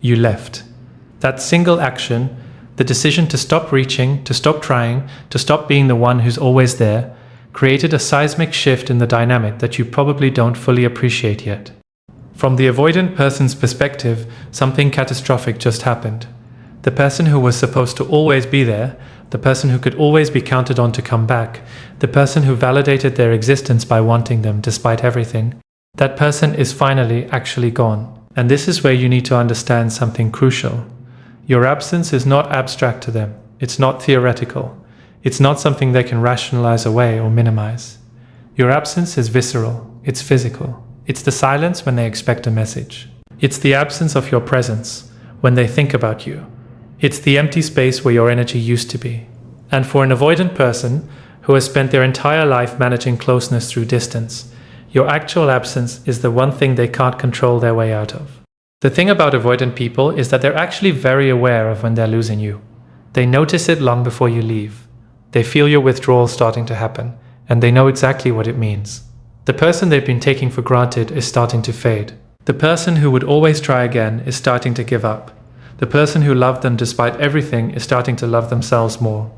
You left. That single action, the decision to stop reaching, to stop trying, to stop being the one who's always there, created a seismic shift in the dynamic that you probably don't fully appreciate yet. From the avoidant person's perspective, something catastrophic just happened. The person who was supposed to always be there, the person who could always be counted on to come back, the person who validated their existence by wanting them despite everything, that person is finally actually gone. And this is where you need to understand something crucial. Your absence is not abstract to them. It's not theoretical. It's not something they can rationalize away or minimize. Your absence is visceral. It's physical. It's the silence when they expect a message. It's the absence of your presence when they think about you. It's the empty space where your energy used to be. And for an avoidant person who has spent their entire life managing closeness through distance, your actual absence is the one thing they can't control their way out of. The thing about avoidant people is that they're actually very aware of when they're losing you. They notice it long before you leave. They feel your withdrawal starting to happen, and they know exactly what it means. The person they've been taking for granted is starting to fade. The person who would always try again is starting to give up. The person who loved them despite everything is starting to love themselves more.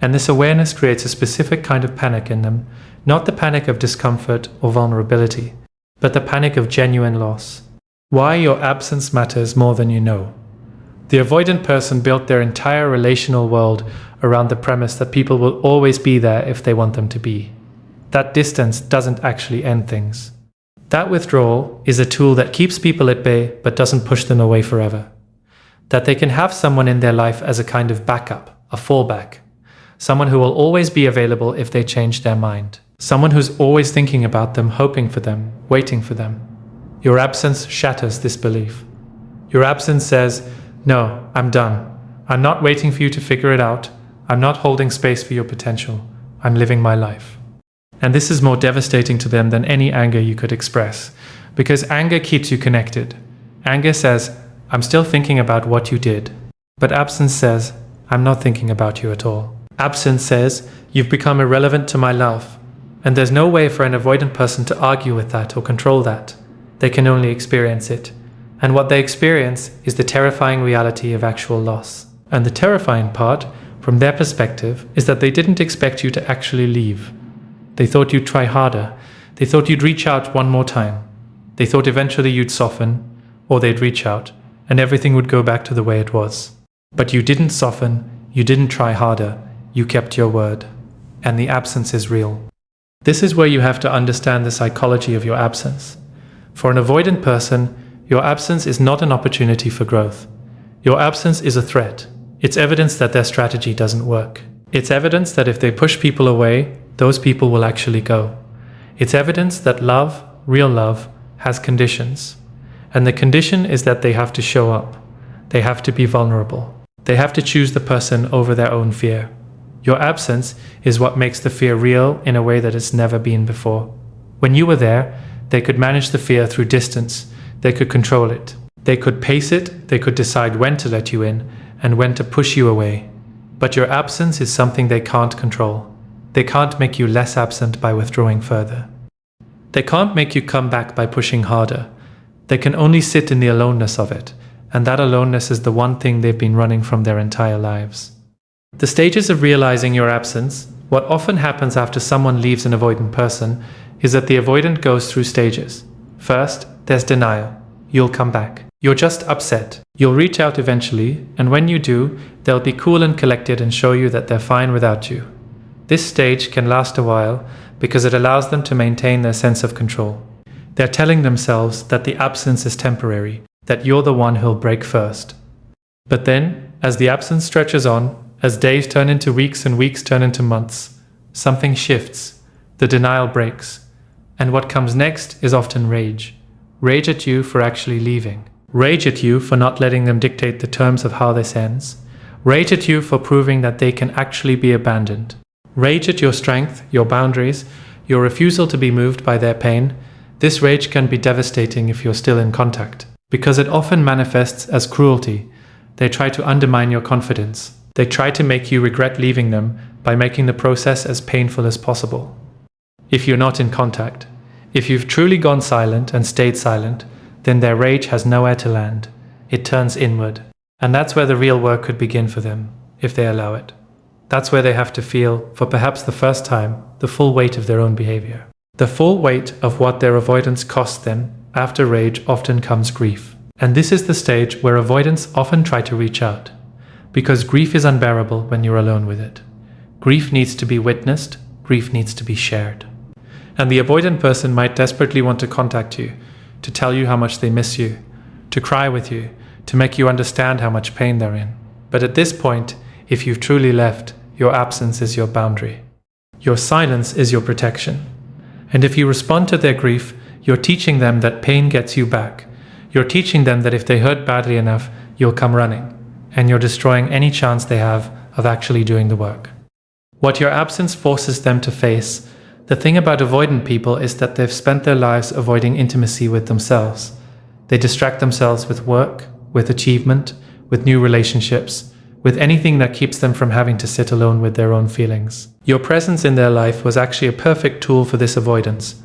And this awareness creates a specific kind of panic in them, not the panic of discomfort or vulnerability, but the panic of genuine loss. Why your absence matters more than you know. The avoidant person built their entire relational world around the premise that people will always be there if they want them to be. That distance doesn't actually end things. That withdrawal is a tool that keeps people at bay but doesn't push them away forever. That they can have someone in their life as a kind of backup, a fallback. Someone who will always be available if they change their mind. Someone who's always thinking about them, hoping for them, waiting for them. Your absence shatters this belief. Your absence says, "No, I'm done. I'm not waiting for you to figure it out. I'm not holding space for your potential. I'm living my life." And this is more devastating to them than any anger you could express, because anger keeps you connected. Anger says, "I'm still thinking about what you did." But absence says, "I'm not thinking about you at all." Absence says, "You've become irrelevant to my love." And there's no way for an avoidant person to argue with that or control that. They can only experience it. And what they experience is the terrifying reality of actual loss. And the terrifying part, from their perspective, is that they didn't expect you to actually leave. They thought you'd try harder. They thought you'd reach out one more time. They thought eventually you'd soften, or they'd reach out, and everything would go back to the way it was. But you didn't soften, you didn't try harder, you kept your word. And the absence is real. This is where you have to understand the psychology of your absence. For an avoidant person, your absence is not an opportunity for growth. Your absence is a threat. It's evidence that their strategy doesn't work. It's evidence that if they push people away, those people will actually go. It's evidence that love, real love, has conditions. And the condition is that they have to show up. They have to be vulnerable. They have to choose the person over their own fear. Your absence is what makes the fear real in a way that it's never been before. When you were there, they could manage the fear through distance. They could control it. They could pace it. They could decide when to let you in and when to push you away. But your absence is something they can't control. They can't make you less absent by withdrawing further. They can't make you come back by pushing harder. They can only sit in the aloneness of it, and that aloneness is the one thing they've been running from their entire lives. The stages of realizing your absence, what often happens after someone leaves an avoidant person, is that the avoidant goes through stages. First, there's denial. You'll come back. You're just upset. You'll reach out eventually, and when you do, they'll be cool and collected and show you that they're fine without you. This stage can last a while because it allows them to maintain their sense of control. They're telling themselves that the absence is temporary, that you're the one who'll break first. But then, as the absence stretches on, as days turn into weeks and weeks turn into months, something shifts. The denial breaks. And what comes next is often rage. Rage at you for actually leaving. Rage at you for not letting them dictate the terms of how this ends. Rage at you for proving that they can actually be abandoned. Rage at your strength, your boundaries, your refusal to be moved by their pain. This rage can be devastating if you're still in contact, because it often manifests as cruelty. They try to undermine your confidence. They try to make you regret leaving them by making the process as painful as possible. If you're not in contact, if you've truly gone silent and stayed silent, then their rage has nowhere to land. it turns inward. And that's where the real work could begin for them, if they allow it. That's where they have to feel, for perhaps the first time, the full weight of their own behavior. The full weight of what their avoidance cost them. After rage often comes grief. And this is the stage where avoidants often try to reach out, because grief is unbearable when you're alone with it. Grief needs to be witnessed, grief needs to be shared. And the avoidant person might desperately want to contact you, to tell you how much they miss you, to cry with you, to make you understand how much pain they're in. But at this point, if you've truly left, your absence is your boundary. Your silence is your protection. And if you respond to their grief, you're teaching them that pain gets you back. You're teaching them that if they hurt badly enough, you'll come running. And you're destroying any chance they have of actually doing the work. What your absence forces them to face, the thing about avoidant people is that they've spent their lives avoiding intimacy with themselves. They distract themselves with work, with achievement, with new relationships, with anything that keeps them from having to sit alone with their own feelings. Your presence in their life was actually a perfect tool for this avoidance.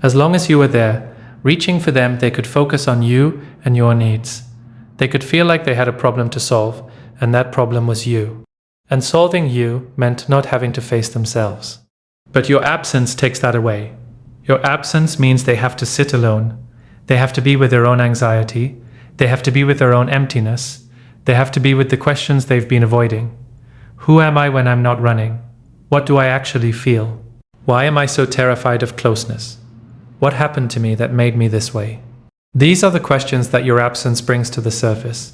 As long as you were there, reaching for them, they could focus on you and your needs. They could feel like they had a problem to solve, and that problem was you. And solving you meant not having to face themselves. But your absence takes that away. Your absence means they have to sit alone. They have to be with their own anxiety. They have to be with their own emptiness. They have to be with the questions they've been avoiding. Who am I when I'm not running? What do I actually feel? Why am I so terrified of closeness? What happened to me that made me this way? These are the questions that your absence brings to the surface.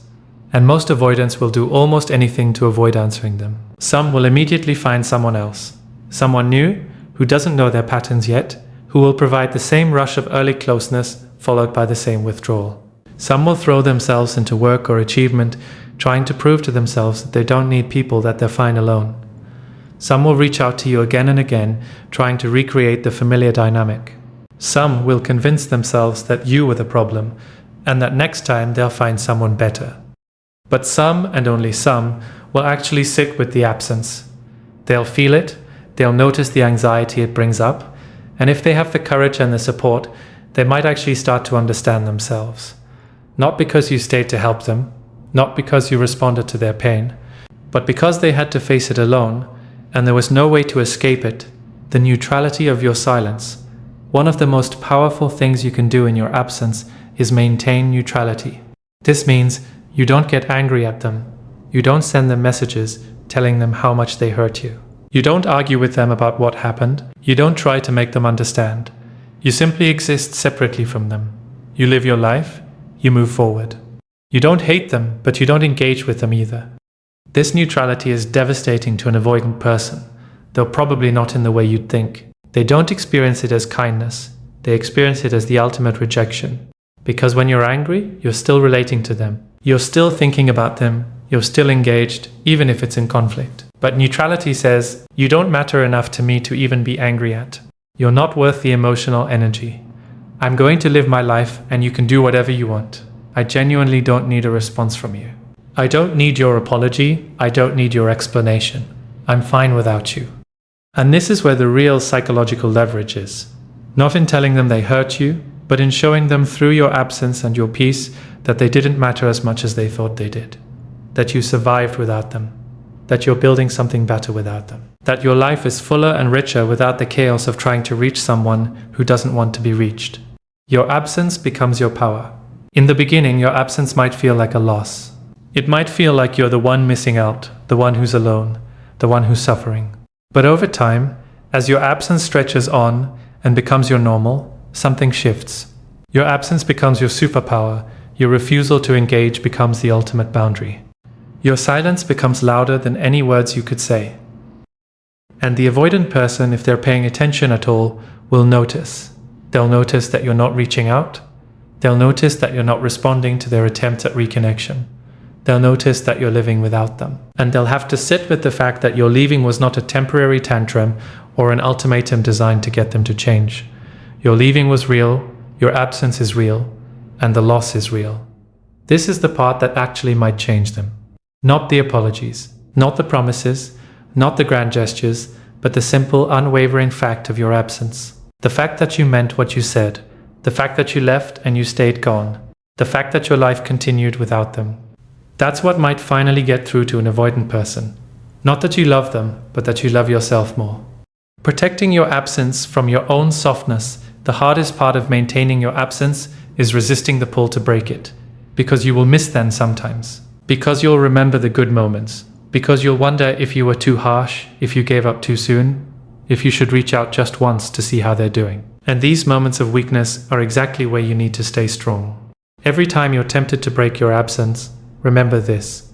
And most avoidants will do almost anything to avoid answering them. Some will immediately find someone else. Someone new, who doesn't know their patterns yet, who will provide the same rush of early closeness followed by the same withdrawal. Some will throw themselves into work or achievement, trying to prove to themselves that they don't need people, that they're fine alone. Some will reach out to you again and again, trying to recreate the familiar dynamic. Some will convince themselves that you were the problem, and that next time they'll find someone better. But some, and only some, will actually sit with the absence. They'll feel it, they'll notice the anxiety it brings up, and if they have the courage and the support, they might actually start to understand themselves. Not because you stayed to help them, not because you responded to their pain, but because they had to face it alone, and there was no way to escape it, the neutrality of your silence. One of the most powerful things you can do in your absence is maintain neutrality. This means you don't get angry at them. You don't send them messages telling them how much they hurt you. You don't argue with them about what happened. You don't try to make them understand. You simply exist separately from them. You live your life. You move forward. You don't hate them, but you don't engage with them either. This neutrality is devastating to an avoidant person, though probably not in the way you'd think. They don't experience it as kindness. They experience it as the ultimate rejection. Because when you're angry, you're still relating to them. You're still thinking about them. You're still engaged, even if it's in conflict. But neutrality says, you don't matter enough to me to even be angry at. You're not worth the emotional energy. I'm going to live my life and you can do whatever you want. I genuinely don't need a response from you. I don't need your apology. I don't need your explanation. I'm fine without you. And this is where the real psychological leverage is. Not in telling them they hurt you, but in showing them through your absence and your peace that they didn't matter as much as they thought they did. That you survived without them. That you're building something better without them. That your life is fuller and richer without the chaos of trying to reach someone who doesn't want to be reached. Your absence becomes your power. In the beginning, your absence might feel like a loss. It might feel like you're the one missing out, the one who's alone, the one who's suffering. But over time, as your absence stretches on and becomes your normal, something shifts. Your absence becomes your superpower. Your refusal to engage becomes the ultimate boundary. Your silence becomes louder than any words you could say. And the avoidant person, if they're paying attention at all, will notice. They'll notice that you're not reaching out. They'll notice that you're not responding to their attempts at reconnection. They'll notice that you're living without them. And they'll have to sit with the fact that your leaving was not a temporary tantrum or an ultimatum designed to get them to change. Your leaving was real, your absence is real, and the loss is real. This is the part that actually might change them. Not the apologies, not the promises, not the grand gestures, but the simple, unwavering fact of your absence. The fact that you meant what you said. The fact that you left and you stayed gone. The fact that your life continued without them. That's what might finally get through to an avoidant person. Not that you love them, but that you love yourself more. Protecting your absence from your own softness, the hardest part of maintaining your absence is resisting the pull to break it. Because you will miss them sometimes. Because you'll remember the good moments. Because you'll wonder if you were too harsh, if you gave up too soon, if you should reach out just once to see how they're doing. And these moments of weakness are exactly where you need to stay strong. Every time you're tempted to break your absence, remember this.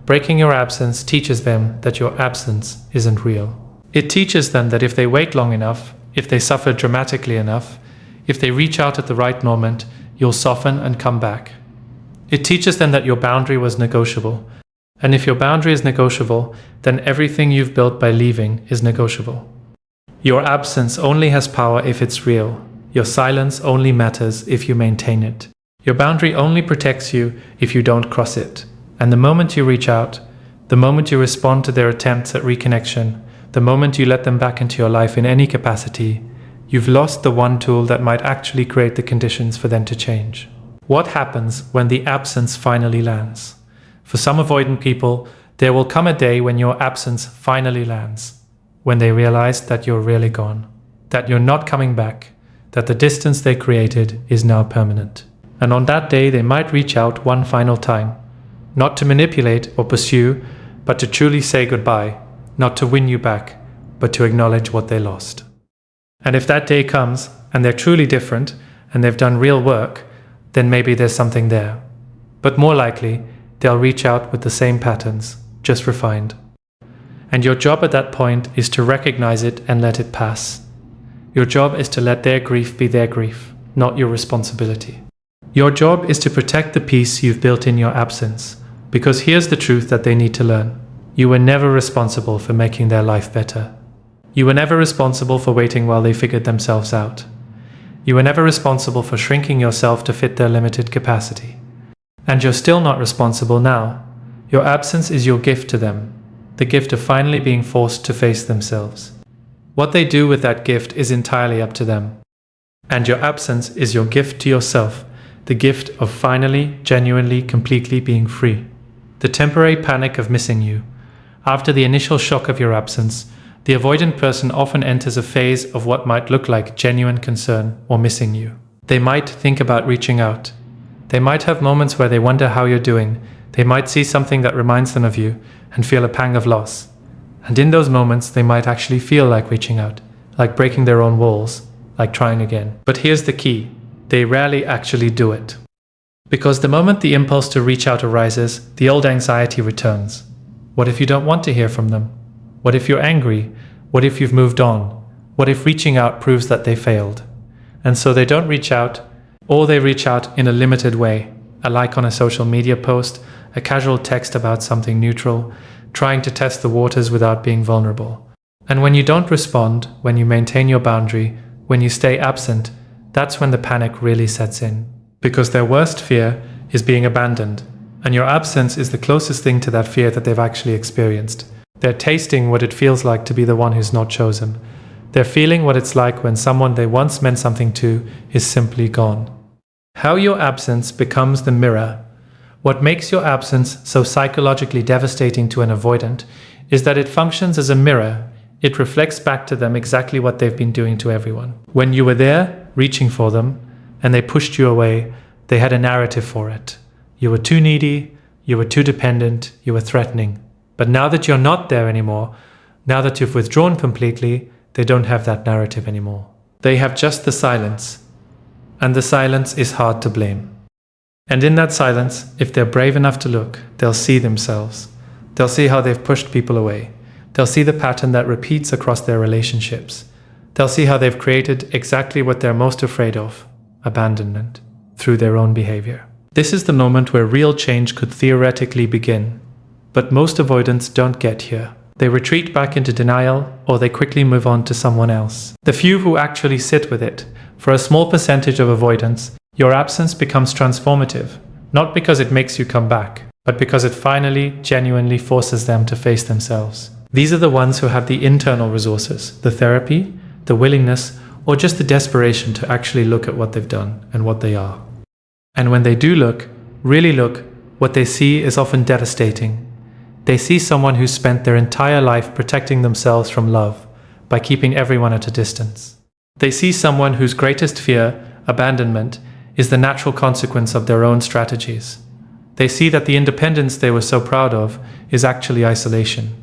Breaking your absence teaches them that your absence isn't real. It teaches them that if they wait long enough, if they suffer dramatically enough, if they reach out at the right moment, you'll soften and come back. It teaches them that your boundary was negotiable. And if your boundary is negotiable, then everything you've built by leaving is negotiable. Your absence only has power if it's real. Your silence only matters if you maintain it. Your boundary only protects you if you don't cross it. And the moment you reach out, the moment you respond to their attempts at reconnection, the moment you let them back into your life in any capacity, you've lost the one tool that might actually create the conditions for them to change. What happens when the absence finally lands? For some avoidant people, there will come a day when your absence finally lands, when they realize that you're really gone, that you're not coming back, that the distance they created is now permanent. And on that day, they might reach out one final time, not to manipulate or pursue, but to truly say goodbye, not to win you back, but to acknowledge what they lost. And if that day comes, and they're truly different, and they've done real work, then maybe there's something there. But more likely, they'll reach out with the same patterns, just refined. And your job at that point is to recognize it and let it pass. Your job is to let their grief be their grief, not your responsibility. Your job is to protect the peace you've built in your absence, because here's the truth that they need to learn. You were never responsible for making their life better. You were never responsible for waiting while they figured themselves out. You were never responsible for shrinking yourself to fit their limited capacity. And you're still not responsible now. Your absence is your gift to them, the gift of finally being forced to face themselves. What they do with that gift is entirely up to them. And your absence is your gift to yourself, the gift of finally, genuinely, completely being free. The temporary panic of missing you. After the initial shock of your absence, the avoidant person often enters a phase of what might look like genuine concern or missing you. They might think about reaching out. They might have moments where they wonder how you're doing. They might see something that reminds them of you and feel a pang of loss. And in those moments, they might actually feel like reaching out, like breaking their own walls, like trying again. But here's the key. They rarely actually do it. Because the moment the impulse to reach out arises, the old anxiety returns. What if you don't want to hear from them? What if you're angry? What if you've moved on? What if reaching out proves that they failed? And so they don't reach out, or they reach out in a limited way. A like on a social media post, a casual text about something neutral, trying to test the waters without being vulnerable. And when you don't respond, when you maintain your boundary, when you stay absent, that's when the panic really sets in. Because their worst fear is being abandoned, and your absence is the closest thing to that fear that they've actually experienced. They're tasting what it feels like to be the one who's not chosen. They're feeling what it's like when someone they once meant something to is simply gone. How your absence becomes the mirror. What makes your absence so psychologically devastating to an avoidant is that it functions as a mirror. It reflects back to them exactly what they've been doing to everyone. When you were there, reaching for them, and they pushed you away, they had a narrative for it. You were too needy, you were too dependent, you were threatening. But now that you're not there anymore, now that you've withdrawn completely, they don't have that narrative anymore. They have just the silence. And the silence is hard to blame. And in that silence, if they're brave enough to look, they'll see themselves. They'll see how they've pushed people away. They'll see the pattern that repeats across their relationships. They'll see how they've created exactly what they're most afraid of, abandonment, through their own behavior. This is the moment where real change could theoretically begin. But most avoidants don't get here. They retreat back into denial, or they quickly move on to someone else. The few who actually sit with it, for a small percentage of avoidance, your absence becomes transformative, not because it makes you come back, but because it finally, genuinely forces them to face themselves. These are the ones who have the internal resources, the therapy, the willingness, or just the desperation to actually look at what they've done and what they are. And when they do look, really look, what they see is often devastating. They see someone who spent their entire life protecting themselves from love by keeping everyone at a distance. They see someone whose greatest fear, abandonment, is the natural consequence of their own strategies. They see that the independence they were so proud of is actually isolation.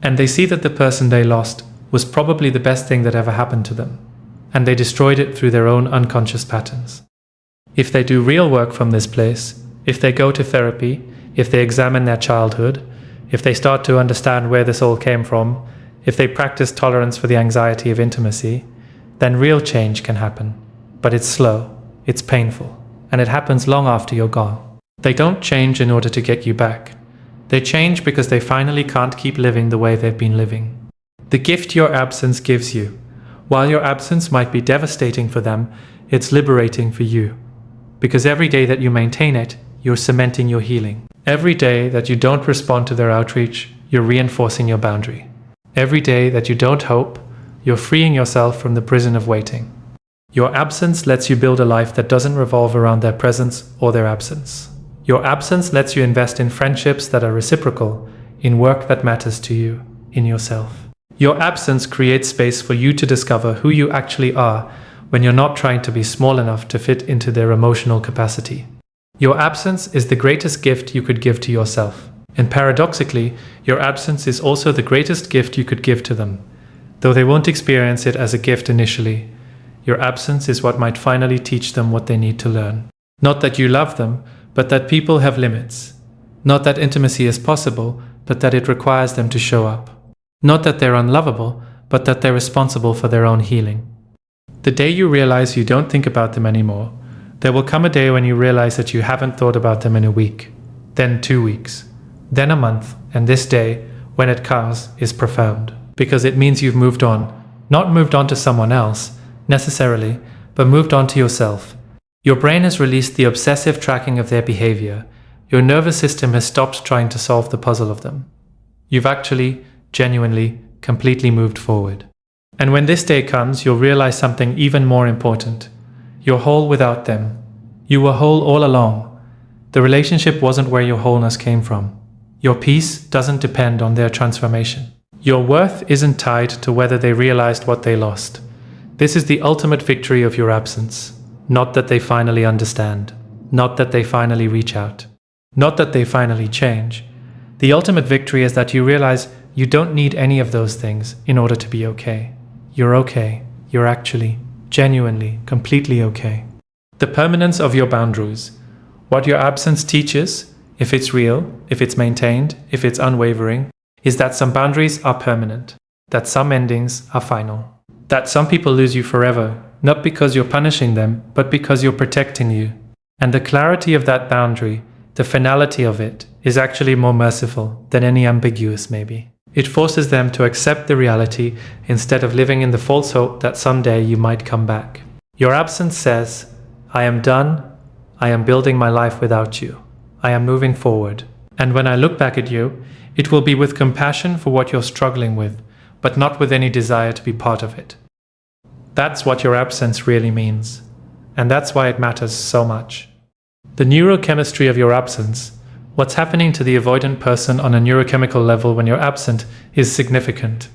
And they see that the person they lost was probably the best thing that ever happened to them. And they destroyed it through their own unconscious patterns. If they do real work from this place, if they go to therapy, if they examine their childhood, if they start to understand where this all came from, if they practice tolerance for the anxiety of intimacy, then real change can happen. But it's slow, it's painful, and it happens long after you're gone. They don't change in order to get you back. They change because they finally can't keep living the way they've been living. The gift your absence gives you. While your absence might be devastating for them, it's liberating for you. Because every day that you maintain it, you're cementing your healing. Every day that you don't respond to their outreach, you're reinforcing your boundary. Every day that you don't hope, you're freeing yourself from the prison of waiting. Your absence lets you build a life that doesn't revolve around their presence or their absence. Your absence lets you invest in friendships that are reciprocal, in work that matters to you, in yourself. Your absence creates space for you to discover who you actually are when you're not trying to be small enough to fit into their emotional capacity. Your absence is the greatest gift you could give to yourself. And paradoxically, your absence is also the greatest gift you could give to them, though they won't experience it as a gift initially. Your absence is what might finally teach them what they need to learn. Not that you love them, but that people have limits. Not that intimacy is possible, but that it requires them to show up. Not that they're unlovable, but that they're responsible for their own healing. The day you realize you don't think about them anymore, there will come a day when you realize that you haven't thought about them in a week, then 2 weeks, then a month, and this day, when it comes, is profound. Because it means you've moved on. Not moved on to someone else, necessarily, but moved on to yourself. Your brain has released the obsessive tracking of their behavior. Your nervous system has stopped trying to solve the puzzle of them. You've actually, genuinely, completely moved forward. And when this day comes, you'll realize something even more important. You're whole without them. You were whole all along. The relationship wasn't where your wholeness came from. Your peace doesn't depend on their transformation. Your worth isn't tied to whether they realized what they lost. This is the ultimate victory of your absence. Not that they finally understand. Not that they finally reach out. Not that they finally change. The ultimate victory is that you realize you don't need any of those things in order to be okay. You're okay. You're actually, genuinely, completely okay. The permanence of your boundaries. What your absence teaches, if it's real, if it's maintained, if it's unwavering, is that some boundaries are permanent, that some endings are final, that some people lose you forever, not because you're punishing them, but because you're protecting you. And the clarity of that boundary, the finality of it, is actually more merciful than any ambiguous maybe. It forces them to accept the reality instead of living in the false hope that someday you might come back. Your absence says, I am done, I am building my life without you, I am moving forward. And when I look back at you, it will be with compassion for what you're struggling with, but not with any desire to be part of it. That's what your absence really means, and that's why it matters so much. The neurochemistry of your absence, what's happening to the avoidant person on a neurochemical level when you're absent, is significant.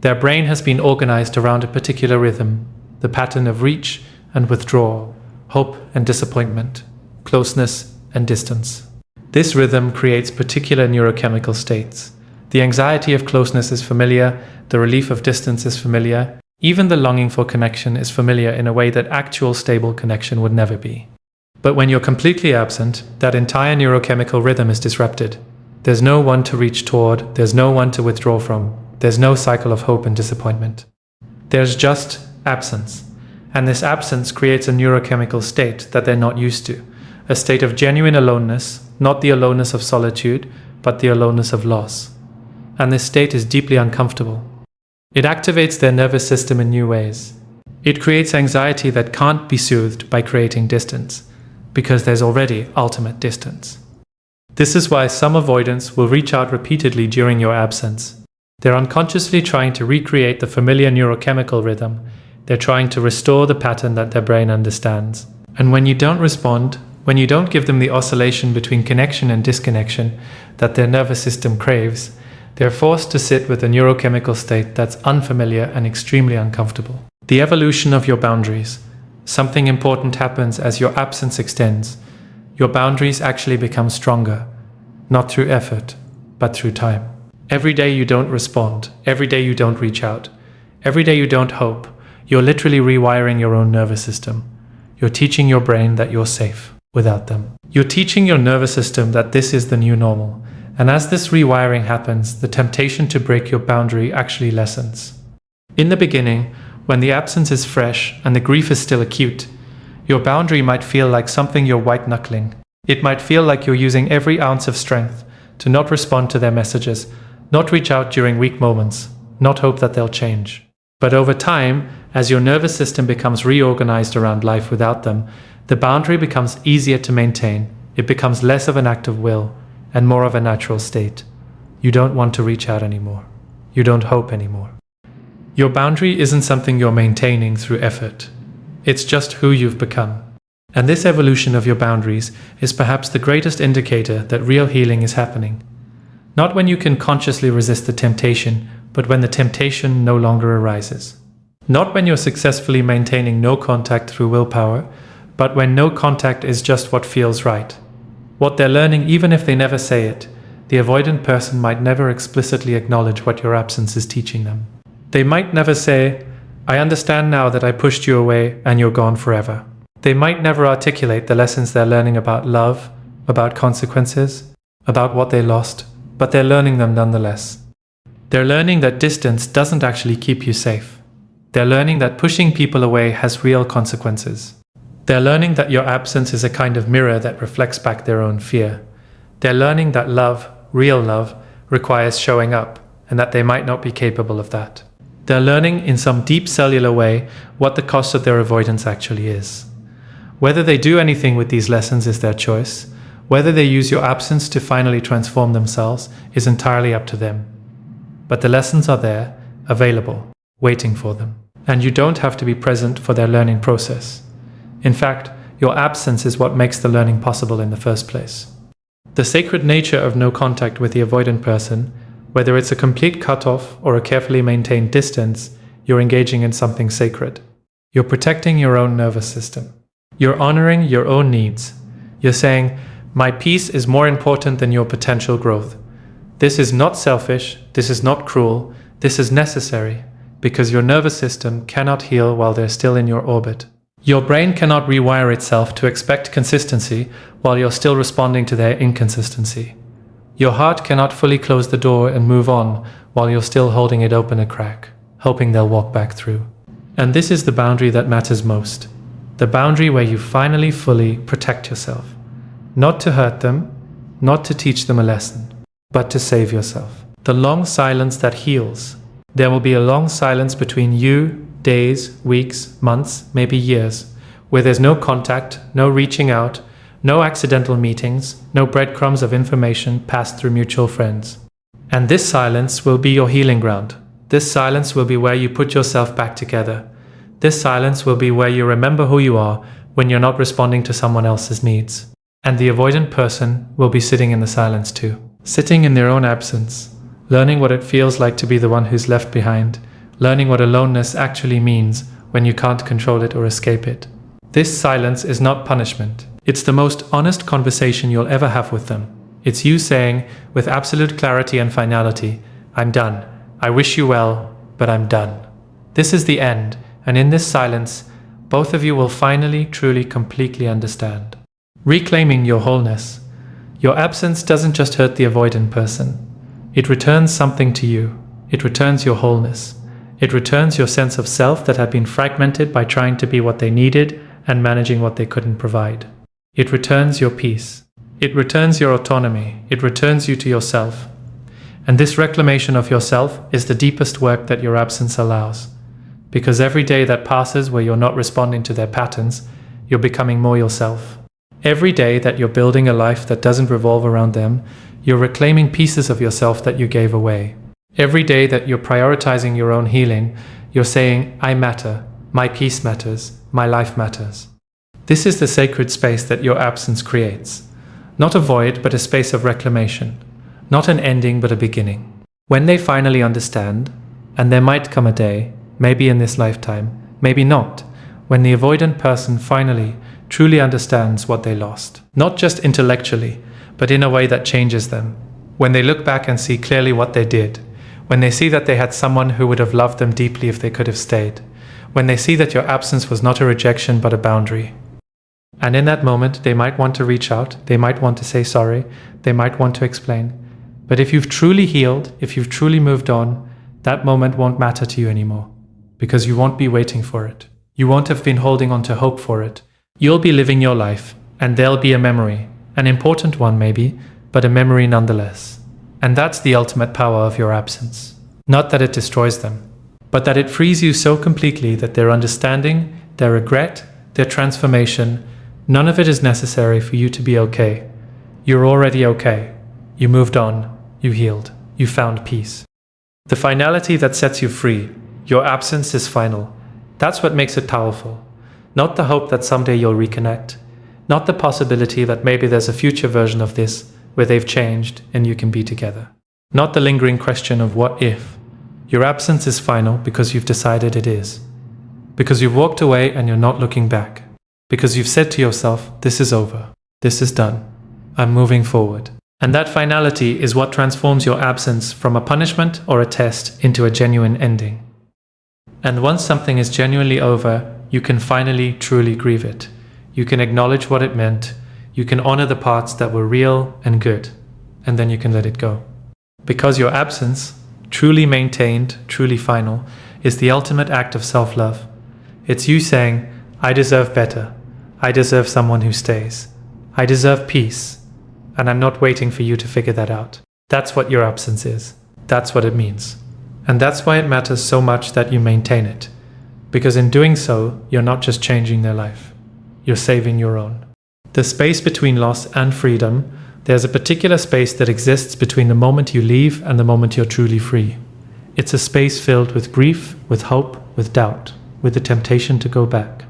Their brain has been organized around a particular rhythm, the pattern of reach and withdrawal, hope and disappointment, closeness and distance. This rhythm creates particular neurochemical states. The anxiety of closeness is familiar, the relief of distance is familiar, even the longing for connection is familiar in a way that actual stable connection would never be. But when you're completely absent, that entire neurochemical rhythm is disrupted. There's no one to reach toward, there's no one to withdraw from, there's no cycle of hope and disappointment. There's just absence. And this absence creates a neurochemical state that they're not used to. A state of genuine aloneness, not the aloneness of solitude, but the aloneness of loss. And this state is deeply uncomfortable. It activates their nervous system in new ways. It creates anxiety that can't be soothed by creating distance, because there's already ultimate distance. This is why some avoidants will reach out repeatedly during your absence. They're unconsciously trying to recreate the familiar neurochemical rhythm. They're trying to restore the pattern that their brain understands. And when you don't respond, When you don't give them the oscillation between connection and disconnection that their nervous system craves, they're forced to sit with a neurochemical state that's unfamiliar and extremely uncomfortable. The evolution of your boundaries. Something important happens as your absence extends. Your boundaries actually become stronger, not through effort, but through time. Every day you don't respond, every day you don't reach out, every day you don't hope, you're literally rewiring your own nervous system. You're teaching your brain that you're safe without them. You're teaching your nervous system that this is the new normal. And as this rewiring happens, the temptation to break your boundary actually lessens. In the beginning, when the absence is fresh and the grief is still acute, your boundary might feel like something you're white-knuckling. It might feel like you're using every ounce of strength to not respond to their messages, not reach out during weak moments, not hope that they'll change. But over time, as your nervous system becomes reorganized around life without them, the boundary becomes easier to maintain. It becomes less of an act of will and more of a natural state. You don't want to reach out anymore. You don't hope anymore. Your boundary isn't something you're maintaining through effort. It's just who you've become. And this evolution of your boundaries is perhaps the greatest indicator that real healing is happening. Not when you can consciously resist the temptation, but when the temptation no longer arises. Not when you're successfully maintaining no contact through willpower, but when no contact is just what feels right. What they're learning, even if they never say it, the avoidant person might never explicitly acknowledge what your absence is teaching them. They might never say, "I understand now that I pushed you away and you're gone forever." They might never articulate the lessons they're learning about love, about consequences, about what they lost, but they're learning them nonetheless. They're learning that distance doesn't actually keep you safe. They're learning that pushing people away has real consequences. They're learning that your absence is a kind of mirror that reflects back their own fear. They're learning that love, real love, requires showing up, and that they might not be capable of that. They're learning in some deep cellular way what the cost of their avoidance actually is. Whether they do anything with these lessons is their choice. Whether they use your absence to finally transform themselves is entirely up to them. But the lessons are there, available, waiting for them. And you don't have to be present for their learning process. In fact, your absence is what makes the learning possible in the first place. The sacred nature of no contact with the avoidant person, whether it's a complete cutoff or a carefully maintained distance, you're engaging in something sacred. You're protecting your own nervous system. You're honoring your own needs. You're saying, "My peace is more important than your potential growth." This is not selfish, this is not cruel, this is necessary, because your nervous system cannot heal while they're still in your orbit. Your brain cannot rewire itself to expect consistency while you're still responding to their inconsistency. Your heart cannot fully close the door and move on while you're still holding it open a crack, hoping they'll walk back through. And this is the boundary that matters most. The boundary where you finally fully protect yourself. Not to hurt them, not to teach them a lesson, but to save yourself. The long silence that heals. There will be a long silence between you, days, weeks, months, maybe years, where there's no contact, no reaching out, no accidental meetings, no breadcrumbs of information passed through mutual friends. And this silence will be your healing ground. This silence will be where you put yourself back together. This silence will be where you remember who you are when you're not responding to someone else's needs. And the avoidant person will be sitting in the silence too. Sitting in their own absence, learning what it feels like to be the one who's left behind, learning what aloneness actually means when you can't control it or escape it. This silence is not punishment. It's the most honest conversation you'll ever have with them. It's you saying, with absolute clarity and finality, "I'm done. I wish you well, but I'm done." This is the end, and in this silence, both of you will finally, truly, completely understand. Reclaiming your wholeness. Your absence doesn't just hurt the avoidant person. It returns something to you. It returns your wholeness. It returns your sense of self that had been fragmented by trying to be what they needed and managing what they couldn't provide. It returns your peace. It returns your autonomy. It returns you to yourself. And this reclamation of yourself is the deepest work that your absence allows. Because every day that passes where you're not responding to their patterns, you're becoming more yourself. Every day that you're building a life that doesn't revolve around them, you're reclaiming pieces of yourself that you gave away. Every day that you're prioritizing your own healing, you're saying, "I matter, my peace matters, my life matters." This is the sacred space that your absence creates. Not a void, but a space of reclamation. Not an ending, but a beginning. When they finally understand, and there might come a day, maybe in this lifetime, maybe not, when the avoidant person finally, truly understands what they lost. Not just intellectually, but in a way that changes them. When they look back and see clearly what they did. When they see that they had someone who would have loved them deeply if they could have stayed. When they see that your absence was not a rejection but a boundary. And in that moment, they might want to reach out, they might want to say sorry, they might want to explain. But if you've truly healed, if you've truly moved on, that moment won't matter to you anymore. Because you won't be waiting for it. You won't have been holding on to hope for it. You'll be living your life, and there'll be a memory. An important one maybe, but a memory nonetheless. And that's the ultimate power of your absence. Not that it destroys them, but that it frees you so completely that their understanding, their regret, their transformation, none of it is necessary for you to be okay. You're already okay. You moved on. You healed. You found peace. The finality that sets you free. Your absence is final. That's what makes it powerful. Not the hope that someday you'll reconnect. Not the possibility that maybe there's a future version of this where they've changed and you can be together. Not the lingering question of what if. Your absence is final because you've decided it is. Because you've walked away and you're not looking back. Because you've said to yourself, this is over. This is done. I'm moving forward. And that finality is what transforms your absence from a punishment or a test into a genuine ending. And once something is genuinely over, you can finally truly grieve it. You can acknowledge what it meant. You can honor the parts that were real and good. And then you can let it go. Because your absence, truly maintained, truly final, is the ultimate act of self-love. It's you saying, I deserve better. I deserve someone who stays. I deserve peace. And I'm not waiting for you to figure that out. That's what your absence is. That's what it means. And that's why it matters so much that you maintain it. Because in doing so, you're not just changing their life. You're saving your own. The space between loss and freedom, there's a particular space that exists between the moment you leave and the moment you're truly free. It's a space filled with grief, with hope, with doubt, with the temptation to go back.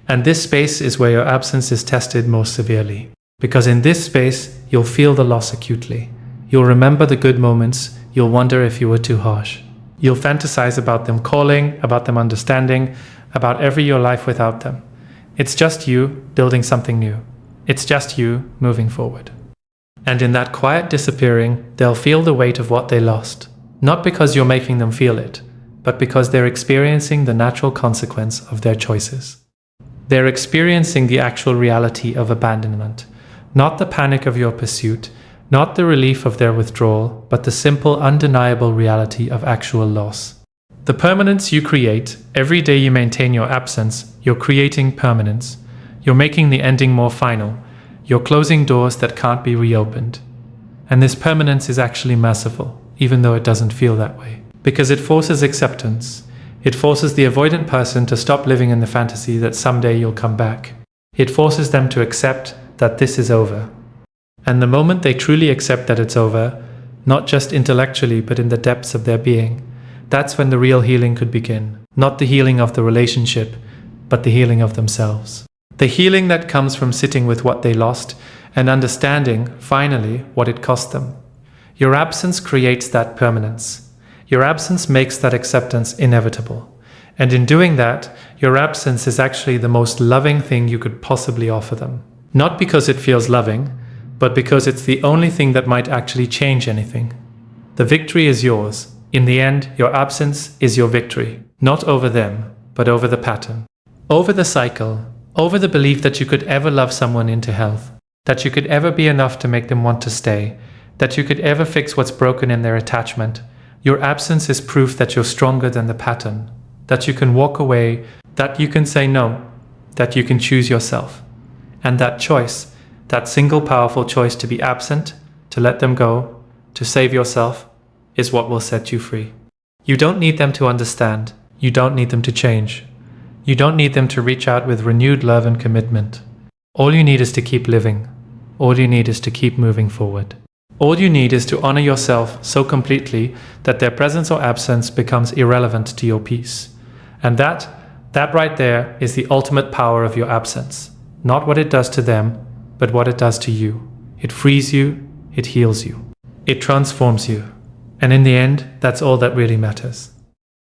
And this space is where your absence is tested most severely. Because in this space, you'll feel the loss acutely. You'll remember the good moments. You'll wonder if you were too harsh. You'll fantasize about them calling, about them understanding, about your life without them. It's just you building something new. It's just you moving forward. And in that quiet disappearing, they'll feel the weight of what they lost. Not because you're making them feel it, but because they're experiencing the natural consequence of their choices. They're experiencing the actual reality of abandonment. Not the panic of your pursuit, not the relief of their withdrawal, but the simple, undeniable reality of actual loss. The permanence you create, every day you maintain your absence, you're creating permanence. You're making the ending more final. You're closing doors that can't be reopened. And this permanence is actually merciful, even though it doesn't feel that way. Because it forces acceptance. It forces the avoidant person to stop living in the fantasy that someday you'll come back. It forces them to accept that this is over. And the moment they truly accept that it's over, not just intellectually but in the depths of their being, that's when the real healing could begin. Not the healing of the relationship, but the healing of themselves. The healing that comes from sitting with what they lost and understanding, finally, what it cost them. Your absence creates that permanence. Your absence makes that acceptance inevitable. And in doing that, your absence is actually the most loving thing you could possibly offer them. Not because it feels loving, but because it's the only thing that might actually change anything. The victory is yours. In the end, your absence is your victory. Not over them, but over the pattern. Over the cycle. Over the belief that you could ever love someone into health. That you could ever be enough to make them want to stay. That you could ever fix what's broken in their attachment. Your absence is proof that you're stronger than the pattern. That you can walk away. That you can say no. That you can choose yourself. And that choice, that single powerful choice to be absent, to let them go, to save yourself, is what will set you free. You don't need them to understand. You don't need them to change. You don't need them to reach out with renewed love and commitment. All you need is to keep living. All you need is to keep moving forward. All you need is to honor yourself so completely that their presence or absence becomes irrelevant to your peace. And that right there is the ultimate power of your absence. not what it does to them, but what it does to you. It frees you, it heals you, it transforms you. And in the end, that's all that really matters.